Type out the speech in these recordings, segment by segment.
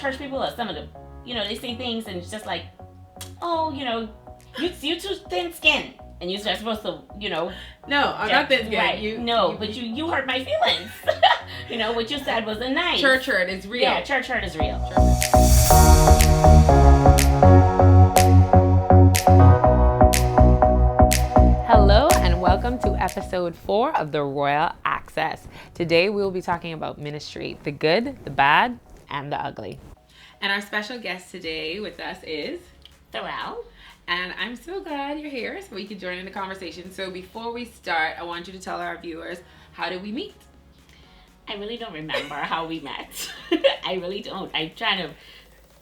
church people or some of the, they say things and it's just like, oh, you too thin skin. And you're supposed to, No, I'm not thin skin. Right. You hurt my feelings. What you said wasn't nice. Church hurt is real. Yeah, church hurt is real. Hello and welcome to episode 4 of the Royal Access. Today we will be talking about ministry, the good, the bad, and the ugly. And our special guest today with us is Therelle. And I'm so glad you're here so we can join in the conversation. So before we start, I want you to tell our viewers, how did we meet? I really don't remember how we met. I really don't. I'm trying to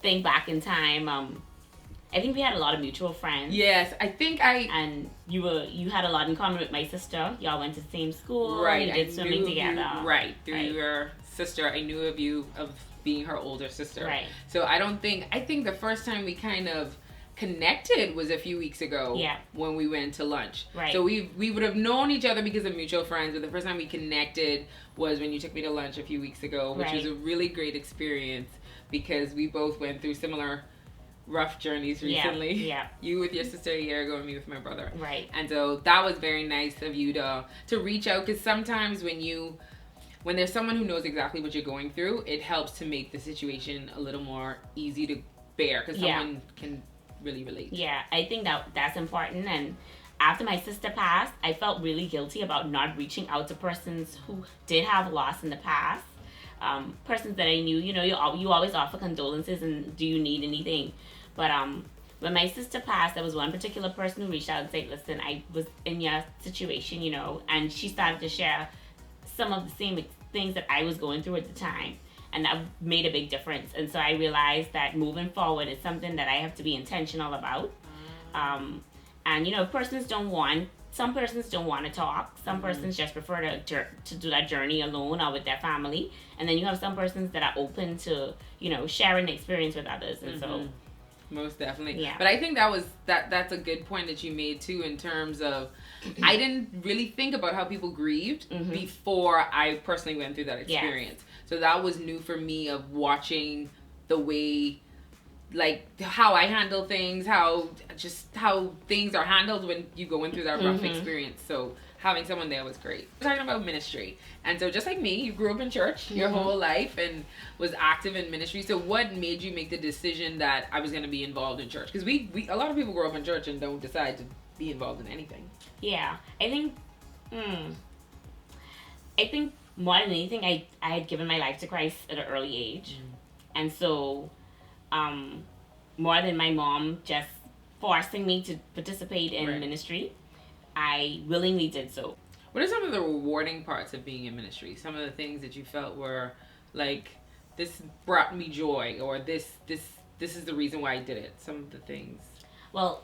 think back in time. I think we had a lot of mutual friends. Yes, And you had a lot in common with my sister. Y'all went to the same school. Right. You did swimming together. Through your sister, I knew of you of being her older sister. Right. So I think the first time we kind of connected was a few weeks ago. Yeah. When we went to lunch. Right. So we would have known each other because of mutual friends, but the first time we connected was when you took me to lunch a few weeks ago, which was a really great experience because we both went through similar rough journeys recently. Yeah. You with your sister a year ago and me with my brother. Right. And so that was very nice of you to reach out, because sometimes when there's someone who knows exactly what you're going through, it helps to make the situation a little more easy to bear because someone can really relate. Yeah, I think that's important. And after my sister passed, I felt really guilty about not reaching out to persons who did have loss in the past. Persons that I knew, you always offer condolences and do you need anything. But when my sister passed, there was one particular person who reached out and said, listen, I was in your situation, and she started to share some of the same things that I was going through at the time. And that made a big difference. And so I realized that moving forward is something that I have to be intentional about. And, some persons don't want to talk. Some persons just prefer to do that journey alone or with their family. And then you have some persons that are open to, sharing the experience with others. And so... Most definitely. Yeah. But I think that's a good point that you made too, in terms of I didn't really think about how people grieved before I personally went through that experience. Yeah. So that was new for me, of watching the way, like, how I handle things, how things are handled when you go into that rough experience. So having someone there was great. We're talking about ministry. And so just like me, you grew up in church your whole life and was active in ministry. So what made you make the decision that I was going to be involved in church? Because we a lot of people grow up in church and don't decide to be involved in anything. Yeah, I think more than anything, I had given my life to Christ at an early age. And so more than my mom just forcing me to participate in ministry, I willingly did so. What are some of the rewarding parts of being in ministry? Some of the things that you felt were like, this brought me joy, or this is the reason why I did it. Some of the things. Well,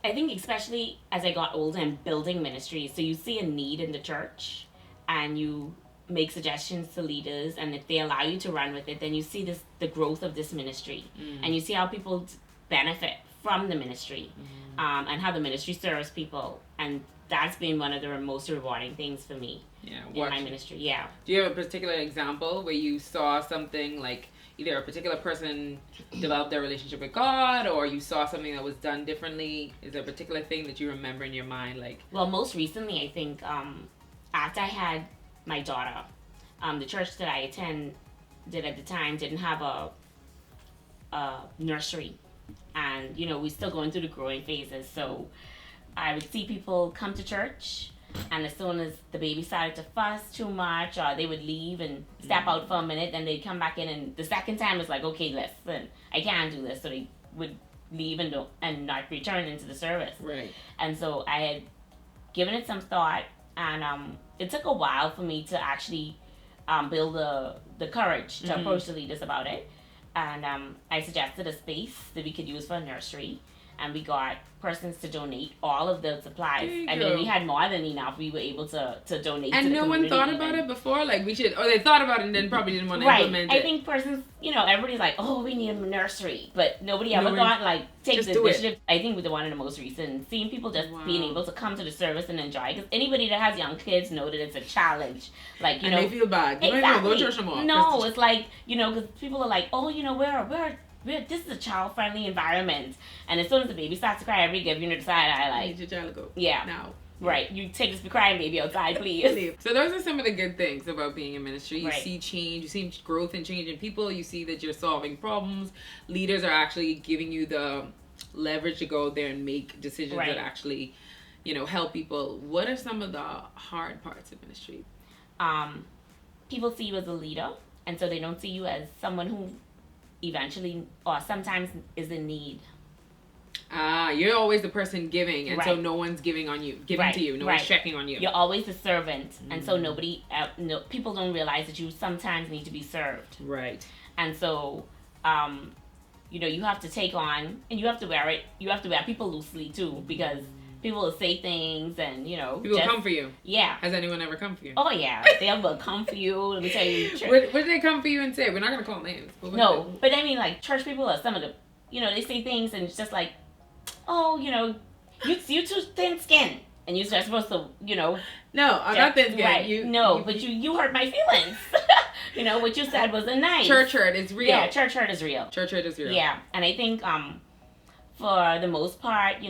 I think especially as I got older and building ministry, so you see a need in the church and you make suggestions to leaders, and if they allow you to run with it, then you see the growth of this ministry, and you see how people benefit from the ministry, and how the ministry serves people, and that's been one of the most rewarding things for me in my ministry. Yeah. Do you have a particular example where you saw something like either a particular person develop their relationship with God, or you saw something that was done differently? Is there a particular thing that you remember in your mind? Well, most recently, I think after I had my daughter, the church that I attended at the time didn't have a nursery. And, we're still going through the growing phases. So I would see people come to church, and as soon as the baby started to fuss too much, or they would leave and step out for a minute, then they'd come back in, and the second time it's like, okay, listen, I can't do this. So they would leave and not return into the service. Right. And so I had given it some thought, and it took a while for me to actually build the courage to approach the leaders about it. And I suggested a space that we could use for a nursery. and we got persons to donate all of the supplies. I go. mean, we had more than enough. We were able to donate. And to the no one community thought even. about it before? Like, we should, or they thought about it and then probably didn't want to Right. implement it. I think persons, everybody's like, oh, we need a nursery. But nobody ever Nobody- thought, like, take just the do it. initiative. I think with the one of the most recent, seeing people just being able to come to the service and enjoy. Because anybody that has young kids know that it's a challenge. Like, and they feel bad. You don't even go to church no more. No, it's like, because people are like, oh, we're this is a child-friendly environment. And as soon as the baby starts to cry, everybody give you the side eye, I like, need your child to go. yeah. Now. Right, you take this crying baby outside, please. So those are some of the good things about being in ministry. You Right. see change, you see growth and change in people. You see that you're solving problems. Leaders are actually giving you the leverage to go out there and make decisions Right. that actually, help people. What are some of the hard parts of ministry? People see you as a leader, and so they don't see you as someone who eventually or sometimes is in need. You're always the person giving, and so Right. no one's giving Right, to you. No one's right. checking on you. You're always the servant, and so people don't realize that you sometimes need to be served. Right. And so, you have to take on, and you have to wear it. You have to wear people loosely too, because people will say things, and People come for you. Yeah. Has anyone ever come for you? Oh yeah, they will come for you. Let me tell you. What did they come for you and say? We're not gonna call names. But what No, did but I mean, like, church people are some of the, they say things and it's just like, oh, you too thin skin. And you're supposed to, No, I'm not thin skin. Right. But you hurt my feelings. What you said wasn't nice. Church hurt is real. Yeah, church hurt is real. Church hurt is real. Yeah, and I think for the most part,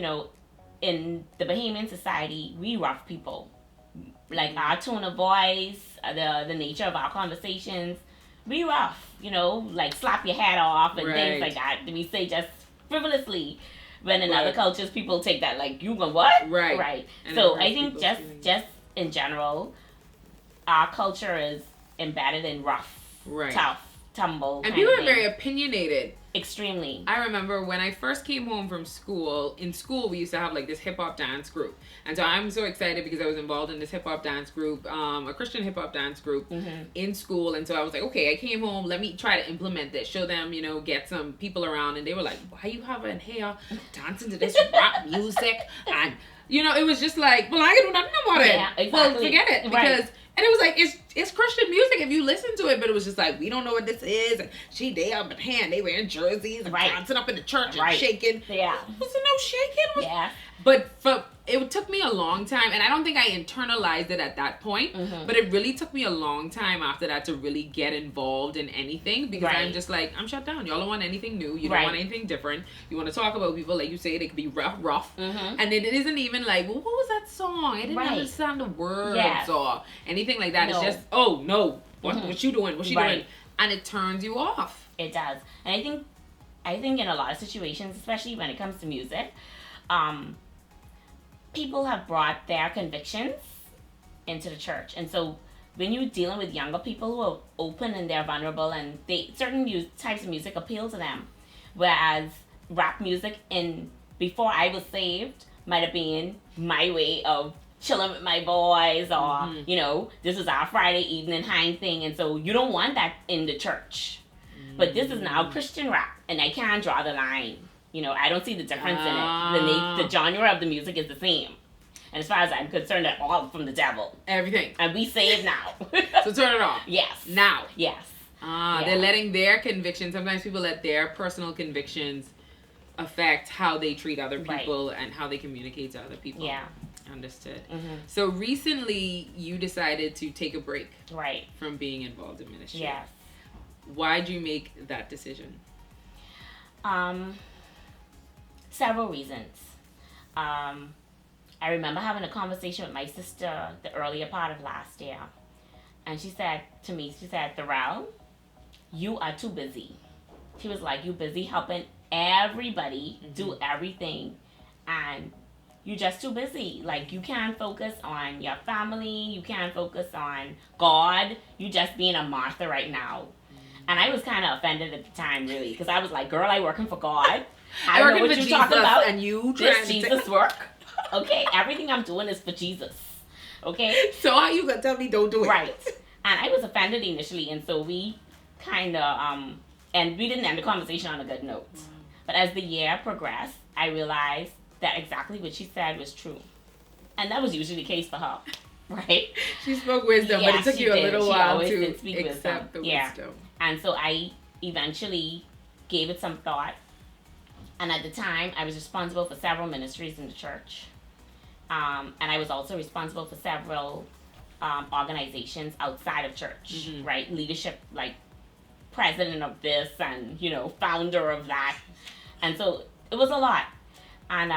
in the Bahamian society, we rough people. Like our tone of voice, the nature of our conversations, we rough. Like slap your hat off and things like that. We say just frivolously. When in other cultures, people take that like, you going what? Right. Right. And So it I hurts think people's just feelings. in general, our culture is embedded in rough, tough, tumble. And kind people of are thing. very opinionated. Extremely. I remember when I first came home from school, in school we used to have like this hip hop dance group. And so I'm so excited because I was involved in this hip hop dance group, a Christian hip hop dance group in school. And so I was like, okay, I came home, let me try to implement this, show them, get some people around. And they were like, why you having hair dancing to this rap music? And, it was just like, well, I can do nothing about it. Yeah, exactly. Well, forget it. Because, Right. and it was like, it's Christian music if you listen to it, but it was just like, we don't know what this is. And they up in hand, they wearing jerseys and dancing up in the church and shaking. Yeah. Was there no shaking? Yeah. But it took me a long time, and I don't think I internalized it at that point, but it really took me a long time after that to really get involved in anything, because I'm just like, I'm shut down. Y'all don't want anything new. You don't want anything different. You want to talk about people, like you say, they could be rough. And it isn't even like, well, what was that song? I didn't understand the words or anything like that. No. It's just, oh, no. What you doing? What she doing? And it turns you off. It does. And I think in a lot of situations, especially when it comes to music, people have brought their convictions into the church. And so when you're dealing with younger people who are open and they're vulnerable, and certain types of music appeal to them, whereas rap music before I was saved might have been my way of chilling with my boys, or this is our Friday evening hang thing, and so you don't want that in the church. But this is now Christian rap, and I can't draw the line. I don't see the difference in it. The genre of the music is the same. And as far as I'm concerned, they're all from the devil. Everything. And we saved now. So turn it off. Yes. Now. Yes. They're letting their convictions, sometimes people let their personal convictions affect how they treat other people and how they communicate to other people. Yeah. Understood. So recently you decided to take a break from being involved in ministry. Yes. Why'd you make that decision? Several reasons. I remember having a conversation with my sister the earlier part of last year. And she said to me, Therelle, you are too busy. She was like, you busy helping everybody do everything. And you're just too busy. Like, you can't focus on your family. You can't focus on God. You just being a Martha right now. And I was kind of offended at the time, really. Because I was like, girl, I working for God. I don't know what you're talking about. And you this Jesus work. Okay? Everything I'm doing is for Jesus. Okay? So how you gonna tell me don't do it? Right. And I was offended initially. And so we kind of, and we didn't end the conversation on a good note. But as the year progressed, I realized that exactly what she said was true. And that was usually the case for her, right? She spoke wisdom, but it took you a little while to accept the wisdom. And so I eventually gave it some thought. And at the time, I was responsible for several ministries in the church. And I was also responsible for several organizations outside of church, right? Leadership, like president of this and, founder of that. And so it was a lot. And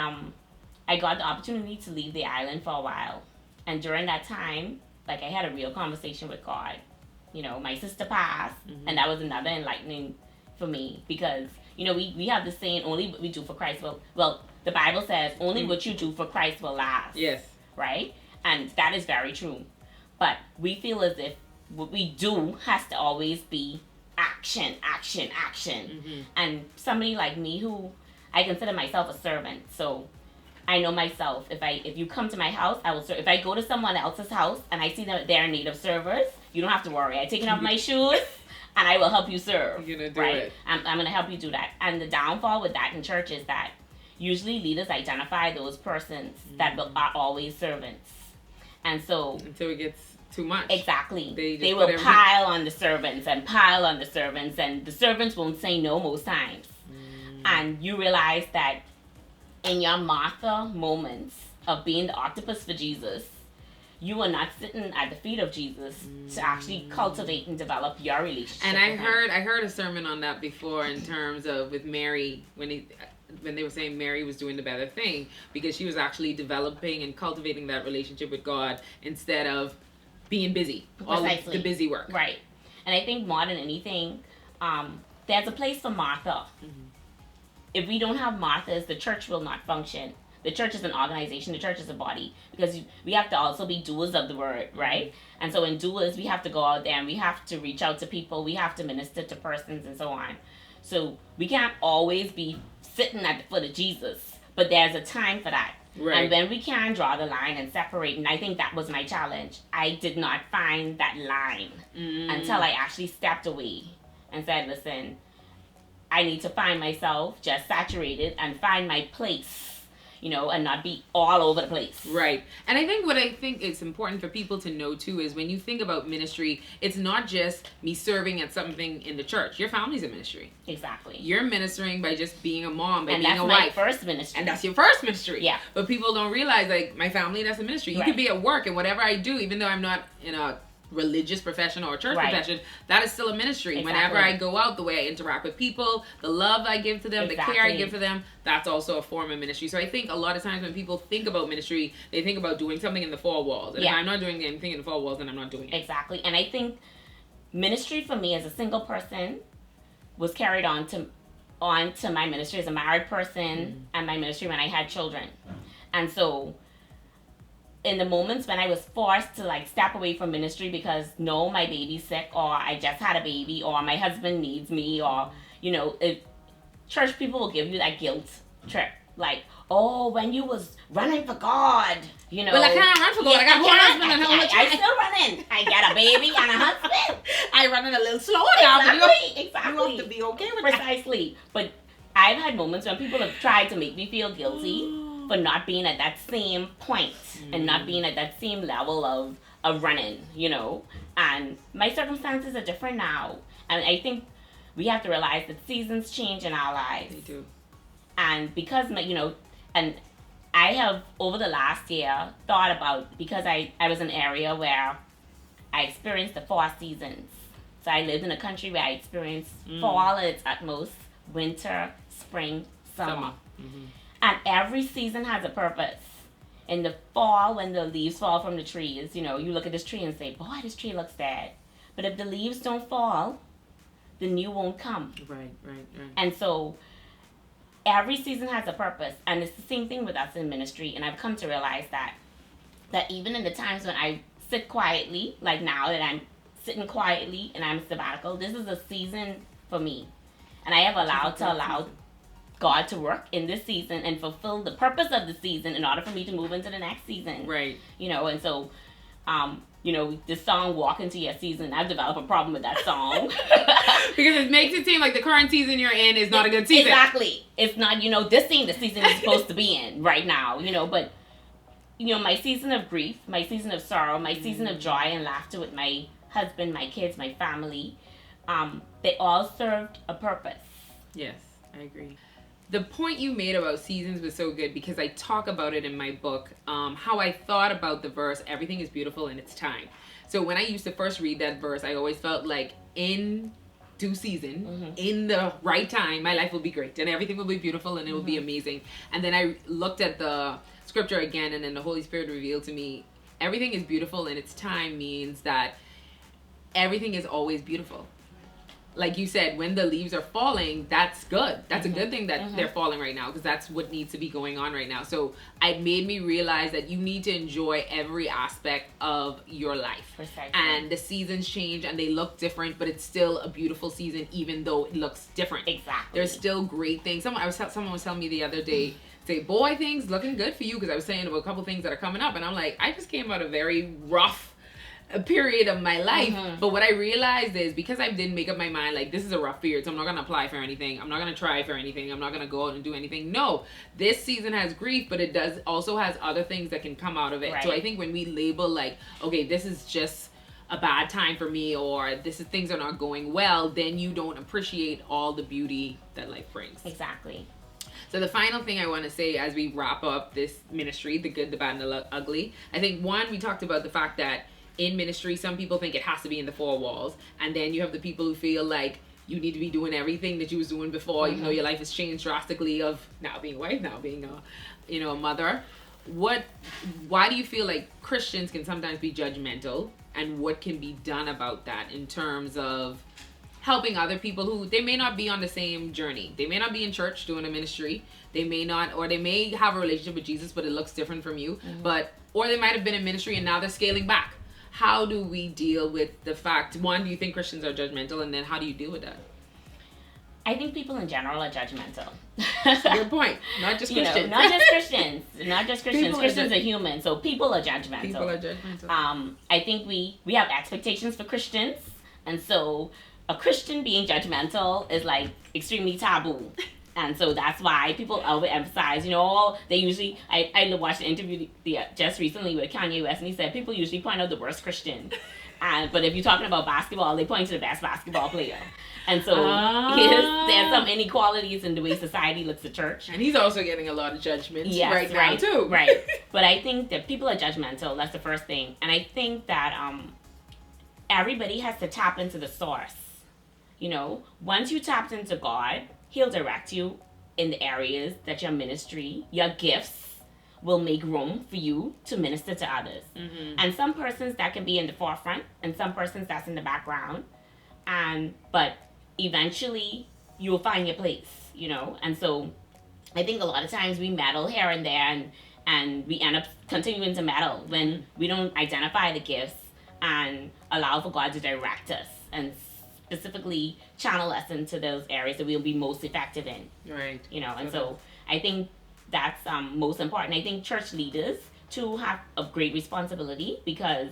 I got the opportunity to leave the island for a while. And during that time, I had a real conversation with God. My sister passed, and that was another enlightening for me because, we have the saying, only what we do for Christ will, the Bible says, only what you do for Christ will last. Yes. Right? And that is very true. But we feel as if what we do has to always be action. And somebody like me who I consider myself a servant. So I know myself. If you come to my house, I will serve. If I go to someone else's house and I see that they're in need of servers, you don't have to worry. I take off my shoes and I will help you serve. You're going to do right? it. I'm going to help you do that. And the downfall with that in church is that usually leaders identify those persons that are always servants. And so until it gets too much. Exactly. They will pile on the servants and the servants won't say no most times. And you realize that in your Martha moments of being the octopus for Jesus, you are not sitting at the feet of Jesus to actually cultivate and develop your relationship. And I heard a sermon on that before in terms of with Mary when they were saying Mary was doing the better thing because she was actually developing and cultivating that relationship with God instead of being busy. Precisely. All of the busy work. Right. And I think more than anything, there's a place for Martha. If we don't have Marthas, the church will not function. The church is an organization. The church is a body. Because we have to also be doers of the word, right? And so in doers, we have to go out there and we have to reach out to people. We have to minister to persons and so on. So we can't always be sitting at the foot of Jesus. But there's a time for that. Right. And when we can draw the line and separate, and I think that was my challenge. I did not find that line until I actually stepped away and said, listen, I need to find myself just saturated and find my place, and not be all over the place. Right. And I think it's important for people to know too is when you think about ministry, it's not just me serving at something in the church. Your family's a ministry. Exactly. You're ministering by just being a mom, by and being a wife. And that's my first ministry. And that's your first ministry. Yeah. But people don't realize, my family, that's a ministry. You could be at work and whatever I do, even though I'm not in a religious profession or a church profession, that is still a ministry. Exactly. Whenever I go out, the way I interact with people, the love I give to them, the care I give to them, that's also a form of ministry. So I think a lot of times when people think about ministry, they think about doing something in the four walls. And if I'm not doing anything in the four walls, then I'm not doing it. Exactly. And I think ministry for me as a single person was carried on to my ministry as a married person and my ministry when I had children. And so in the moments when I was forced to step away from ministry because no, my baby's sick, or I just had a baby, or my husband needs me, or if church people will give you that guilt trip, when you was running for God, Well, I can't run for God. I got one husband and I'm still running. I got a baby and a husband. I running a little slower now. Exactly. You have to be okay with that. Precisely. But I've had moments when people have tried to make me feel guilty for not being at that same point and not being at that same level of running, and my circumstances are different now. And I think we have to realize that seasons change in our lives. They do. And because, and I have over the last year thought about, because I was in an area where I experienced the 4 seasons. So I lived in a country where I experienced fall at its utmost, winter, spring, summer. And every season has a purpose. In the fall, when the leaves fall from the trees, you look at this tree and say, boy, this tree looks dead. But if the leaves don't fall, the new won't come. Right. And so every season has a purpose. And it's the same thing with us in ministry. And I've come to realize that even in the times when I sit quietly, like now that I'm sitting quietly and I'm sabbatical, this is a season for me. And I have allowed God to work in this season and fulfill the purpose of the season in order for me to move into the next season. Right. And so the song Walk Into Your Season, I've developed a problem with that song. Because it makes it seem like the current season you're in is not a good season. Exactly. It's not, the season is supposed to be in right now, but, my season of grief, my season of sorrow, my season of joy and laughter with my husband, my kids, my family, they all served a purpose. Yes, I agree. The point you made about seasons was so good because I talk about it in my book, how I thought about the verse, everything is beautiful in its time. So when I used to first read that verse, I always felt like in due season, in the right time, my life will be great and everything will be beautiful and it will be amazing. And then I looked at the scripture again, and then the Holy Spirit revealed to me, everything is beautiful in its time means that everything is always beautiful. Like you said, when the leaves are falling, that's good. That's a good thing that they're falling right now, because that's what needs to be going on right now. So it made me realize that you need to enjoy every aspect of your life. Precisely. And the seasons change and they look different, but it's still a beautiful season even though it looks different. Exactly. There's still great things. Someone was telling me the other day, say, boy, things looking good for you, because I was saying about a couple things that are coming up, and I'm like, I just came out a very rough period of my life. But what I realized is, because I didn't make up my mind, like, this is a rough period, so I'm not going to apply for anything, I'm not going to try for anything, I'm not going to go out and do anything. No, this season has grief, but it also has other things that can come out of it. Right. So I think when we label, like, okay, this is just a bad time for me, or things are not going well, then you don't appreciate all the beauty that life brings. Exactly. So the final thing I want to say as we wrap up this ministry, the good, the bad, and the ugly, I think, one, we talked about the fact that in ministry, some people think it has to be in the four walls, and then you have the people who feel like you need to be doing everything that you was doing before, even though your life has changed drastically, of now being a wife, now being a mother. Why do you feel like Christians can sometimes be judgmental, and what can be done about that in terms of helping other people who they may not be on the same journey? They may not be in church doing a ministry. They may not, or they may have a relationship with Jesus, but it looks different from you. Or they might have been in ministry and now they're scaling back. How do we deal with the fact, one, do you think Christians are judgmental? And then how do you deal with that? I think people in general are judgmental. That's a good point. Not just Christians. Not just Christians. Not just Christians. Christians are human, so people are judgmental. People are judgmental. I think we have expectations for Christians, and so a Christian being judgmental is like extremely taboo. And so that's why people overemphasize, they usually, I watched an interview just recently with Kanye West, and he said people usually point out the worst Christian. But if you're talking about basketball, they point to the best basketball player. And so there's some inequalities in the way society looks at church. And he's also getting a lot of judgments right now, too. Right. But I think that people are judgmental. That's the first thing. And I think that everybody has to tap into the source. Once you tapped into God, He'll direct you in the areas that your ministry, your gifts will make room for you to minister to others. And some persons that can be in the forefront, and some persons that's in the background. But eventually you'll find your place, And so I think a lot of times we meddle here and there, and we end up continuing to meddle when we don't identify the gifts and allow for God to direct us and specifically channel us into those areas that we'll be most effective in. Right. And so I think that's most important. I think church leaders too have a great responsibility, because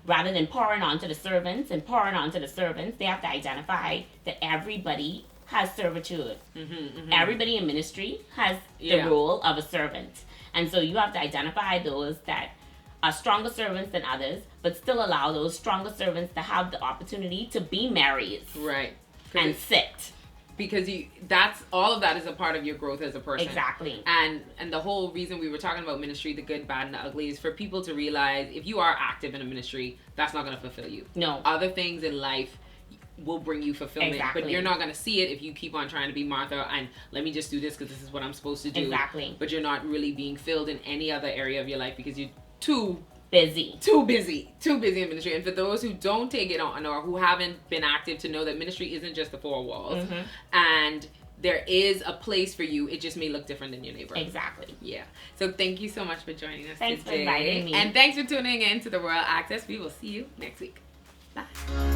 rather than pouring onto the servants, they have to identify that everybody has servitude. Everybody in ministry has the role of a servant. And so you have to identify those that are stronger servants than others, but still allow those stronger servants to have the opportunity to be Marys. Right. And sit. Because that's all of that is a part of your growth as a person. Exactly. And the whole reason we were talking about ministry, the good, bad, and the ugly, is for people to realize if you are active in a ministry, that's not going to fulfill you. No. Other things in life will bring you fulfillment. Exactly. But you're not going to see it if you keep on trying to be Martha and let me just do this because this is what I'm supposed to do. Exactly. But you're not really being filled in any other area of your life because you're too busy in ministry. And for those who don't take it on or who haven't been active, to know that ministry isn't just the four walls, and there is a place for you. It just may look different than your neighbor. Exactly. Yeah. So thank you so much for joining us today. Thanks for inviting me. And thanks for tuning in to the Royal Access. We will see you next week. Bye.